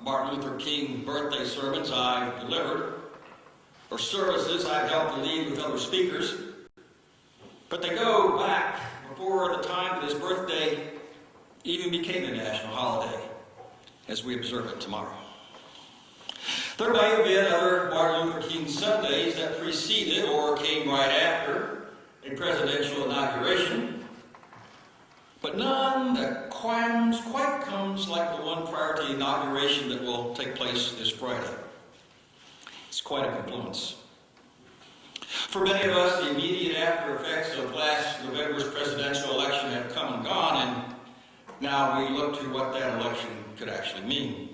Martin Luther King birthday sermons I've delivered, or services I've helped to lead with other speakers, but they go back before the time that his birthday even became a national holiday, as we observe it tomorrow. There may have been other Martin Luther King Sundays that preceded or came right after a presidential inauguration, but none that quite comes like the one prior to the inauguration that will take place this Friday. It's quite a confluence. For many of us, the immediate after effects of last November's presidential election have come and gone, and now we look to what that election could actually mean.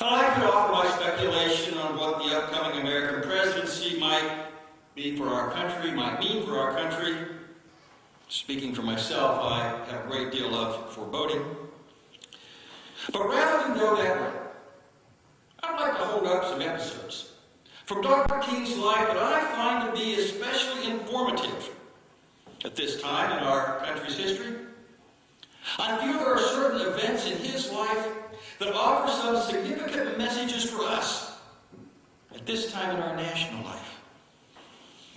I could offer my speculation on what the upcoming American presidency might be for our country, might mean for our country. Speaking for myself, I have a great deal of foreboding. But rather than go that way, I'd like to hold up some episodes from Dr. King's life that I find to be especially informative at this time in our country's history. I feel there are certain events in his life that offer some significant messages for us at this time in our national life.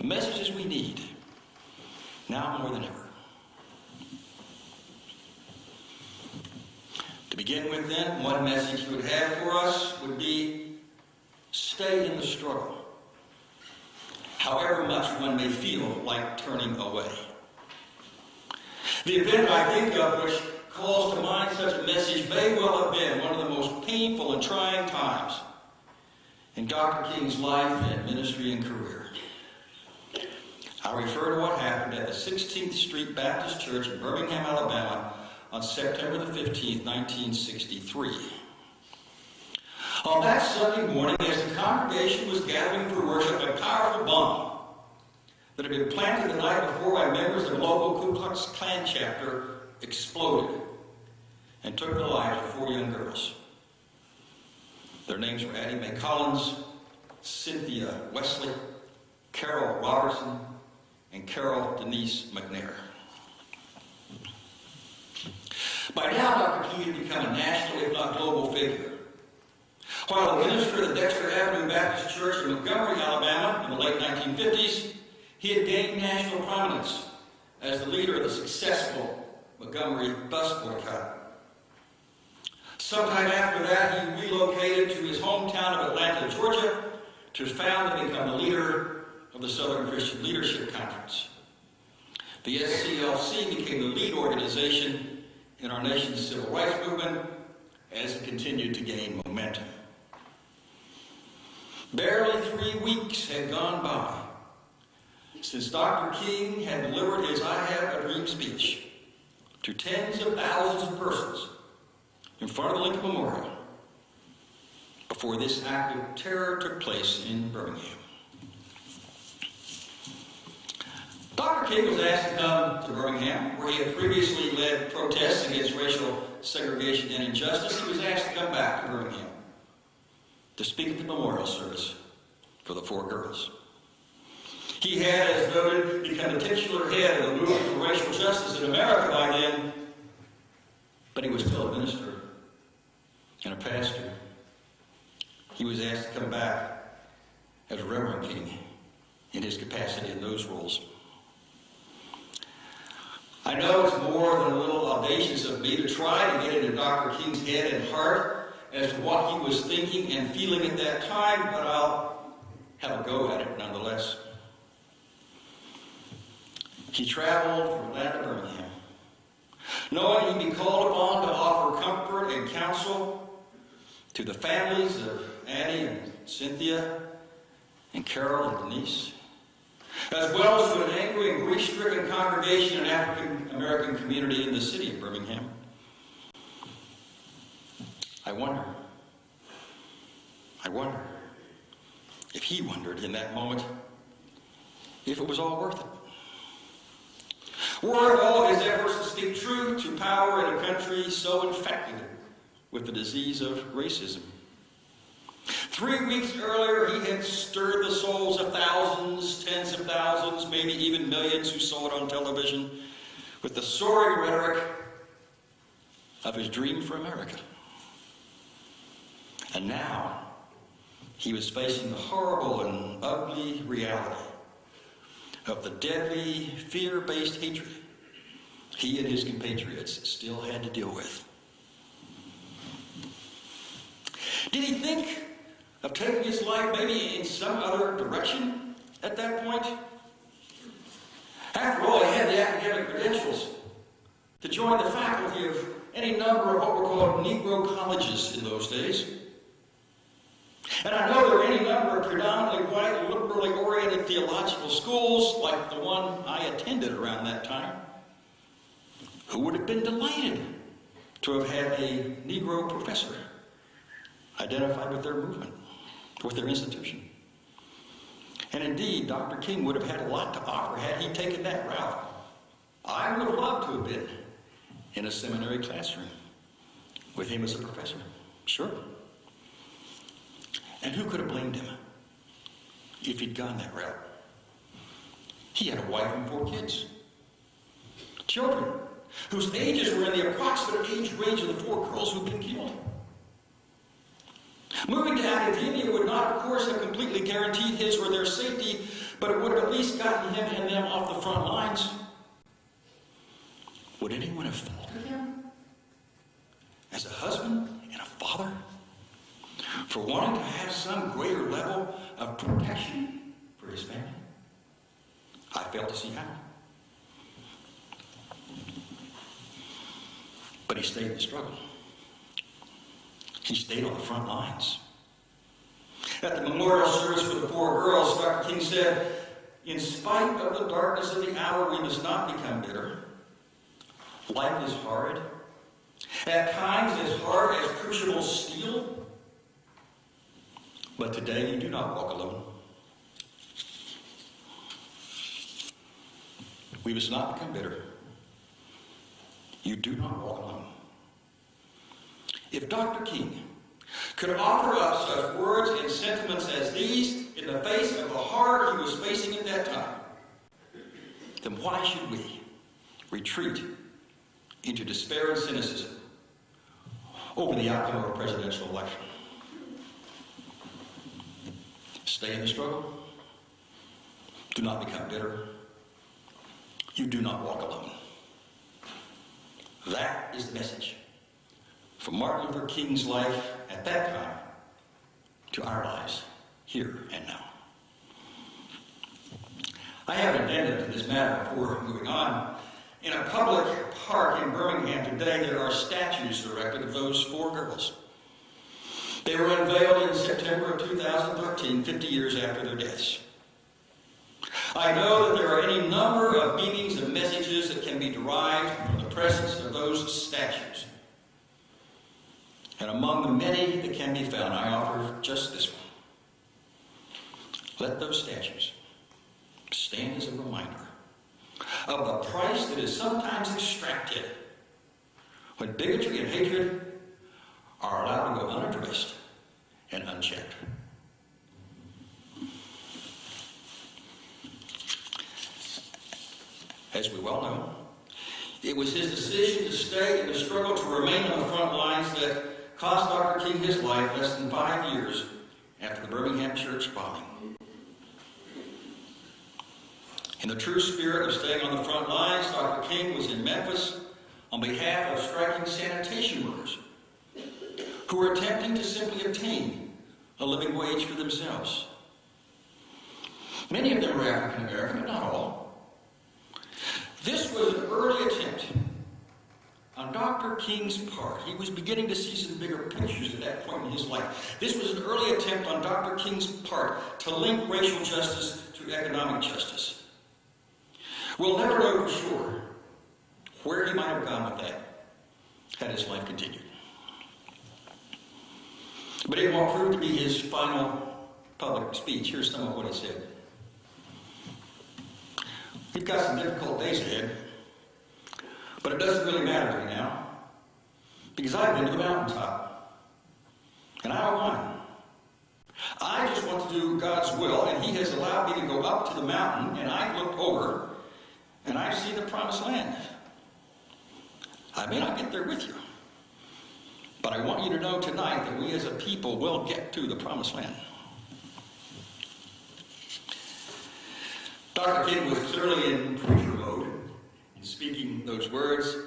Messages we need, now more than ever. To begin with then, one message he would have for us would be, stay in the struggle, however much one may feel like turning away. The event I think of which calls to mind such a message may well have been one of the most painful and trying times in Dr. King's life and ministry and career. I refer to what happened at the 16th Street Baptist Church in Birmingham, Alabama on September the 15th, 1963. On that Sunday morning, as the congregation was gathering for worship, a powerful bomb that had been planted the night before by members of the local Ku Klux Klan chapter exploded and took the lives of 4 young girls. Their names were Addie Mae Collins, Cynthia Wesley, Carol Robertson, and Carol Denise McNair. By now, Dr. King had become a national, if not global, figure. While a minister at the Dexter Avenue Baptist Church in Montgomery, Alabama, in the late 1950s, he had gained national prominence as the leader of the successful Montgomery bus boycott. Sometime after that, he relocated to his hometown of Atlanta, Georgia, to found and become the leader of the Southern Christian Leadership Conference. The SCLC became the lead organization in our nation's civil rights movement as it continued to gain momentum. Barely 3 weeks had gone by since Dr. King had delivered his I Have a Dream speech to tens of thousands of persons in front of the Lincoln Memorial before this act of terror took place in Birmingham. Dr. King was asked to come to Birmingham, where he had previously led protests against racial segregation and injustice. He was asked to come back to Birmingham to speak at the memorial service for the 4 girls. He had, as noted, become the titular head of the movement for racial justice in America by then, but he was still a minister and a pastor. He was asked to come back as Reverend King in his capacity in those roles. I know it's more than a little audacious of me to try to get into Dr. King's head and heart as to what he was thinking and feeling at that time, but I'll have a go at it nonetheless. He traveled from Atlanta to Birmingham, knowing he'd be called upon to offer comfort and counsel to the families of Annie and Cynthia and Carol and Denise, as well as to an angry and grief-stricken congregation and African-American community in the city of Birmingham. I wonder if he wondered in that moment if it was all worth it. Were all his efforts to speak truth to power in a country so infected with the disease of racism? 3 weeks earlier, he had stirred the souls of thousands, tens of thousands, maybe even millions who saw it on television with the soaring rhetoric of his dream for America. And now he was facing the horrible and ugly reality of the deadly, fear-based hatred he and his compatriots still had to deal with. Did he think of taking his life maybe in some other direction at that point? After all, he had the academic credentials to join the faculty of any number of what were called Negro colleges in those days. And I know there are any number of predominantly white, liberally oriented theological schools, like the one I attended around that time, who would have been delighted to have had a Negro professor identified with their movement, with their institution. And indeed, Dr. King would have had a lot to offer had he taken that route. I would have loved to have been in a seminary classroom with him as a professor. Sure. And who could have blamed him if he'd gone that route? He had a wife and 4 kids. Children whose ages were in the approximate age range of the 4 girls who'd been killed. Moving to academia would not, of course, have completely guaranteed his or their safety, but it would have at least gotten him and them off the front lines. Would anyone have faulted him as a husband and a father for wanting to have some greater level of protection for his family? I fail to see how. But he stayed in the struggle. He stayed on the front lines. At the memorial service for the 4 girls, Dr. King said, "In spite of the darkness of the hour, we must not become bitter. Life is hard. At times as hard as crucible steel. But today you do not walk alone. We must not become bitter. You do not walk alone." If Dr. King could offer up such words and sentiments as these in the face of the horror he was facing at that time, then why should we retreat into despair and cynicism over the outcome of a presidential election? Stay in the struggle. Do not become bitter. You do not walk alone. That is the message from Martin Luther King's life at that time to our lives here and now. I have an addendum to this matter before moving on. In a public park in Birmingham today, there are statues erected of those 4 girls. They were unveiled in September of 2013, 50 years after their deaths. I know that there are any number of meanings and messages that can be derived from the presence of those statues. And among the many that can be found, I offer just this one. Let those statues stand as a reminder of the price that is sometimes extracted when bigotry and hatred are allowed to go unaddressed and unchecked. As we well know, it was his decision to stay in the struggle to remain on the front lines that cost Dr. King his life less than 5 years after the Birmingham church bombing. In the true spirit of staying on the front lines, Dr. King was in Memphis on behalf of striking sanitation workers who were attempting to simply obtain a living wage for themselves. Many of them were African American, but not all. This was an early attempt on Dr. King's part. He was beginning to see some bigger pictures at that point in his life. This was an early attempt on Dr. King's part to link racial justice to economic justice. We'll never know for sure where he might have gone with that had his life continued. But it won't prove to be his final public speech. Here's some of what he said. We've got some difficult days ahead, but it doesn't really matter to me now, because I've been to the mountaintop, and I don't want it. I just want to do God's will, and He has allowed me to go up to the mountain, and I've looked over, and I see the promised land. I may not get there with you, But I want you to know tonight that we as a people will get to the promised land. Dr. King was clearly in preacher mode in speaking those words.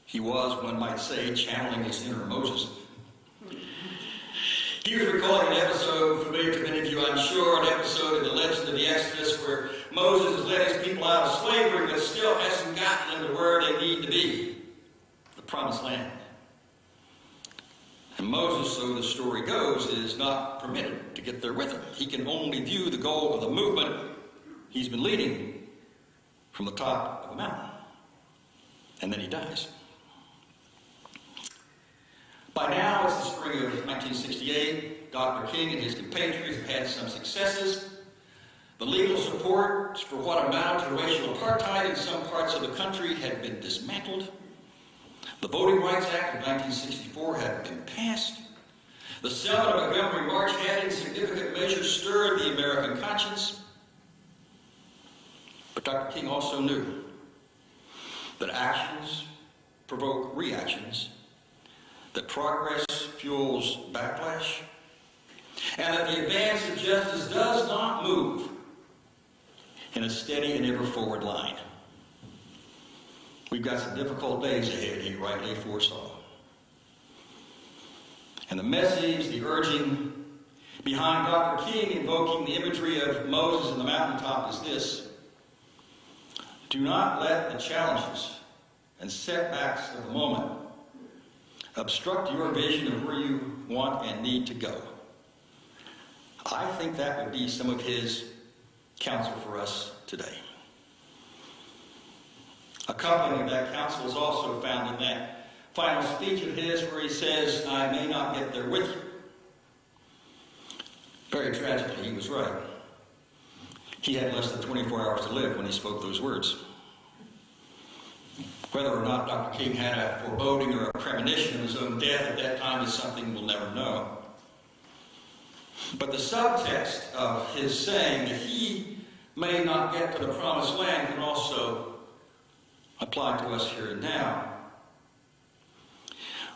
He was, one might say, channeling his inner Moses. He was recalling an episode familiar to many of you, I'm sure, an episode in the legend of the Exodus where Moses has led his people out of slavery but still hasn't gotten them to where they need to be, the promised land. And Moses, so the story goes, is not permitted to get there with him. He can only view the goal of the movement he's been leading from the top of a mountain. And then he dies. By now, it's the spring of 1968. Dr. King and his compatriots have had some successes. The legal support for what amounted to racial apartheid in some parts of the country had been dismantled. The Voting Rights Act of 1964 had been passed. The Selma to Montgomery March had in significant measure stirred the American conscience. But Dr. King also knew that actions provoke reactions, that progress fuels backlash, and that the advance of justice does not move in a steady and ever forward line. We've got some difficult days ahead, he rightly foresaw. And the message, the urging behind Dr. King invoking the imagery of Moses on the mountaintop is this: do not let the challenges and setbacks of the moment obstruct your vision of where you want and need to go. I think that would be some of his counsel for us today. Accompanying that counsel is also found in that final speech of his where he says, I may not get there with you. Very tragically, he was right. He had less than 24 hours to live when he spoke those words. Whether or not Dr. King had a foreboding or a premonition of his own death at that time is something we'll never know. But the subtext of his saying that he may not get to the promised land can also apply to us here and now.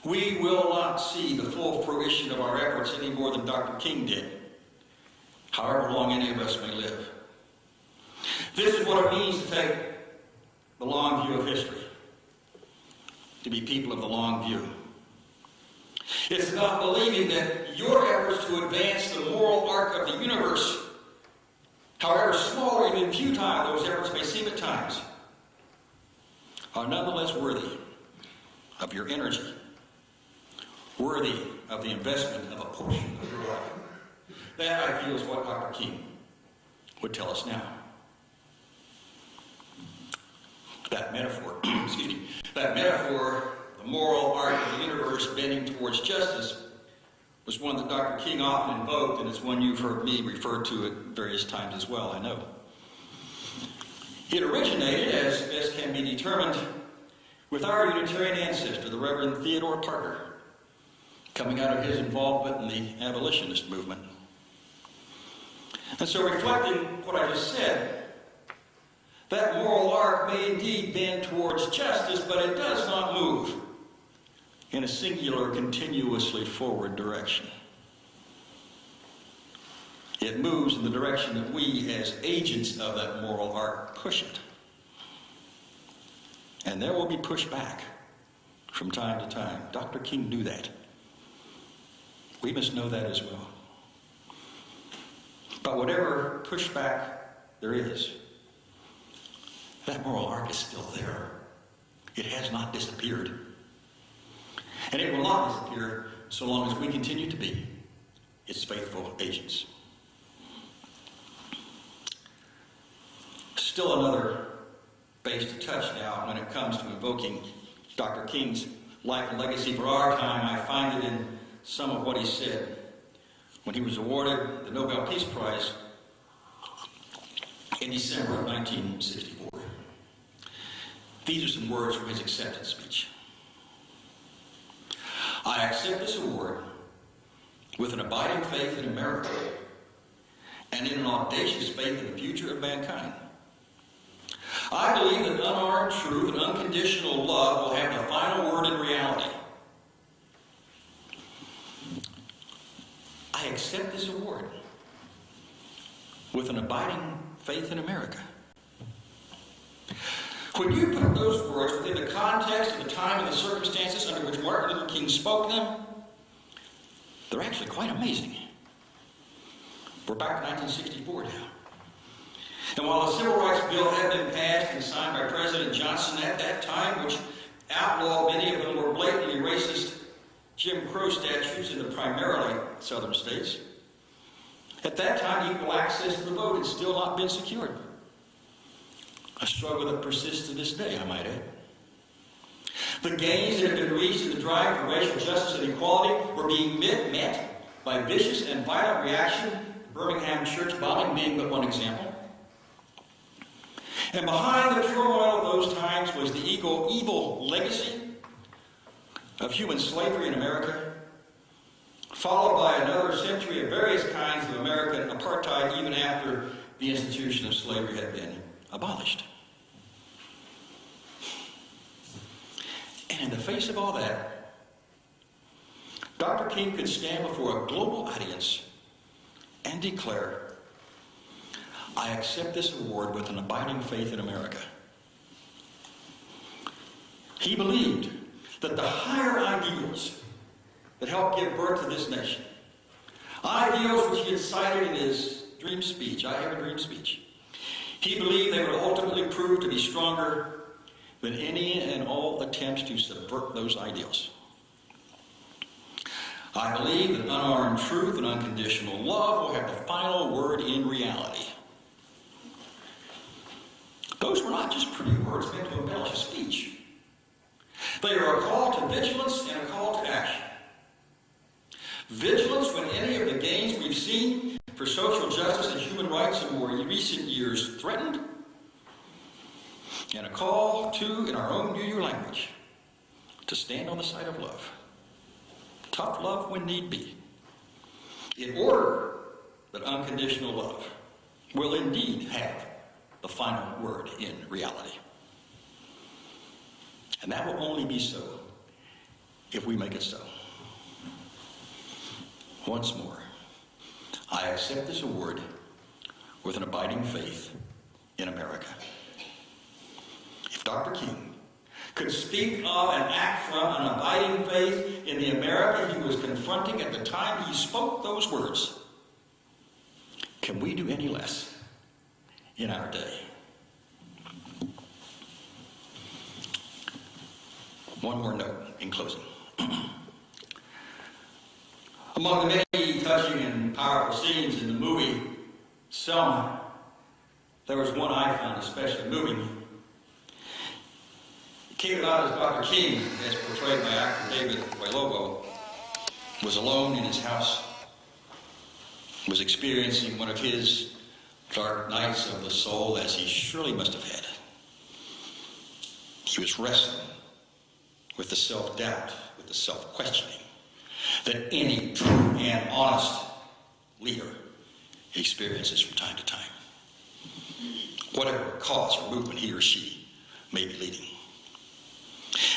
We will not see the full fruition of our efforts any more than Dr. King did, however long any of us may live. This is what it means to take the long view of history, to be people of the long view. It's not believing that your efforts to advance the moral arc of the universe, however small or even futile those efforts may seem at times, are nonetheless worthy of your energy, worthy of the investment of a portion of your life. That, I feel, is what Dr. King would tell us now. That metaphor, the moral arc of the universe bending towards justice, was one that Dr. King often invoked, and it's one you've heard me refer to at various times as well, I know. It originated, as best can be determined, with our Unitarian ancestor, the Reverend Theodore Parker, coming out of his involvement in the abolitionist movement. And so, reflecting what I just said, that moral arc may indeed bend towards justice, but it does not move in a singular, continuously forward direction. It moves in the direction that we, as agents of that moral arc, push it. And there will be pushback from time to time. Dr. King knew that. We must know that as well. But whatever pushback there is, that moral arc is still there. It has not disappeared. And it will not disappear so long as we continue to be its faithful agents. Still another base to touch now when it comes to invoking Dr. King's life and legacy for our time. I find it in some of what he said when he was awarded the Nobel Peace Prize in December of 1964. These are some words from his acceptance speech. I accept this award with an abiding faith in America and in an audacious faith in the future of mankind. I believe that unarmed truth and unconditional love will have the final word in reality. with an abiding faith in America. When you put those words within the context of the time and the circumstances under which Martin Luther King spoke them, they're actually quite amazing. We're back to 1964 now. And while the Civil Rights Bill had been passed and signed by President Johnson at that time, which outlawed many of the more blatantly racist Jim Crow statutes in the primarily southern states, at that time equal access to the vote had still not been secured. A struggle that persists to this day, I might add. The gains that had been reached in the drive for racial justice and equality were being met by vicious and violent reaction, Birmingham church bombing being but one example. And behind the turmoil of those times was the evil legacy of human slavery in America, followed by another century of various kinds of American apartheid even after the institution of slavery had been abolished. And in the face of all that, Dr. King could stand before a global audience and declare, "I accept this award with an abiding faith in America." He believed that the higher ideals that helped give birth to this nation, ideals which he had cited in his dream speech, I Have a Dream speech, he believed they would ultimately prove to be stronger than any and all attempts to subvert those ideals. I believe that unarmed truth and unconditional love will have the final word in reality. Those were not just pretty words meant to embellish a speech. They are a call to vigilance and a call to action. Vigilance when any of the gains we've seen for social justice and human rights in more recent years threatened, and a call to, in our own UU language, to stand on the side of love. Tough love when need be, in order that unconditional love will indeed have the final word in reality. And that will only be so if we make it so. Once more, I accept this award with an abiding faith in America. If Dr. King could speak of and act from an abiding faith in the America he was confronting at the time he spoke those words, can we do any less in our day? One more note in closing. Among the many touching and powerful scenes in the movie Selma, there was one I found especially moving. Came out as Dr. King, as portrayed by actor David Oyelowo, was alone in his house, was experiencing one of his dark nights of the soul, as he surely must have had. He was wrestling with the self-doubt, with the self-questioning that any true and honest leader experiences from time to time, whatever cause or movement he or she may be leading.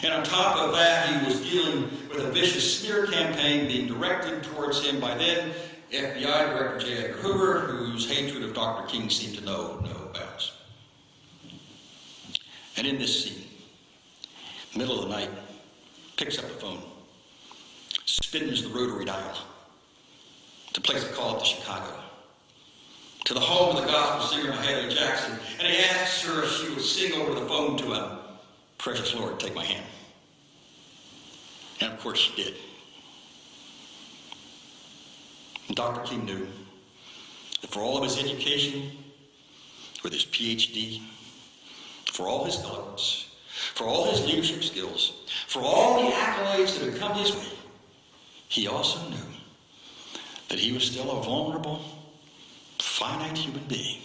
And on top of that, he was dealing with a vicious smear campaign being directed towards him by then FBI Director J. Edgar Hoover, whose hatred of Dr. King seemed to know no bounds. And in this scene, middle of the night, picks up the phone, spins the rotary dial to place a call to Chicago, to the home of the gospel singer Mahalia Jackson, and he asks her if she would sing over the phone to him, "Precious Lord, take my hand." And of course she did. And Dr. King knew that for all of his education, with his PhD, for all his eloquence, for all his leadership skills, for all the accolades that had come his way, he also knew that he was still a vulnerable, finite human being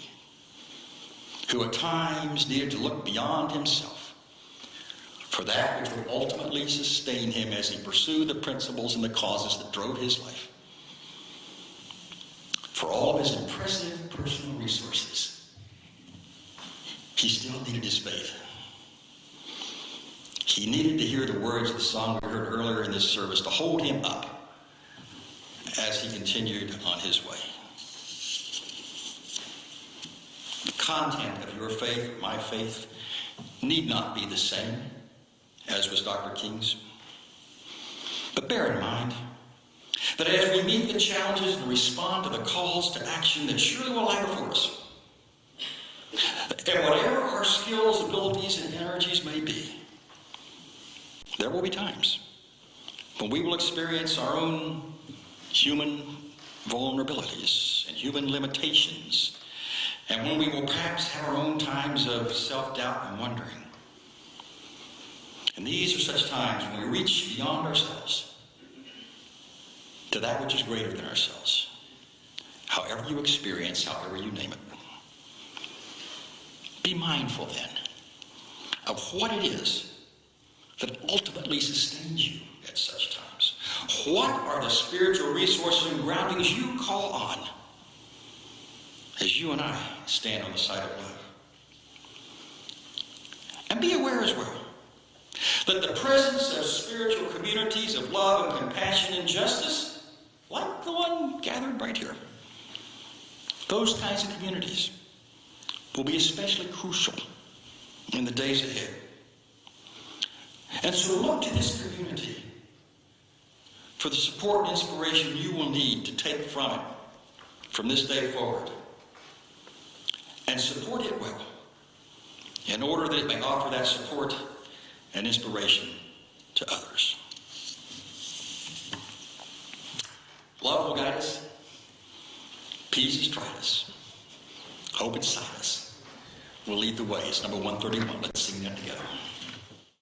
who at times needed to look beyond himself for that which would ultimately sustain him as he pursued the principles and the causes that drove his life. For all of his impressive personal resources, he still needed his faith. He needed to hear the words of the song we heard earlier in this service to hold him up as he continued on his way. content of your faith, my faith, need not be the same as was Dr. King's. But bear in mind that as we meet the challenges and respond to the calls to action that surely will lie before us, and whatever our skills, abilities, and energies may be, there will be times when we will experience our own human vulnerabilities and human limitations, and when we will perhaps have our own times of self-doubt and wondering. And these are such times when we reach beyond ourselves to that which is greater than ourselves. However you experience, however you name it. Be mindful then of what it is that ultimately sustains you at such times. What are the spiritual resources and groundings you call on as you and I stand on the side of love? And be aware as well that the presence of spiritual communities of love and compassion and justice, like the one gathered right here, those kinds of communities will be especially crucial in the days ahead. And so look to this community for the support and inspiration you will need to take from it from this day forward. And support it well in order that it may offer that support and inspiration to others. Love will guide us. Peace is tried us. Hope inside us will lead the way. It's number 131. Let's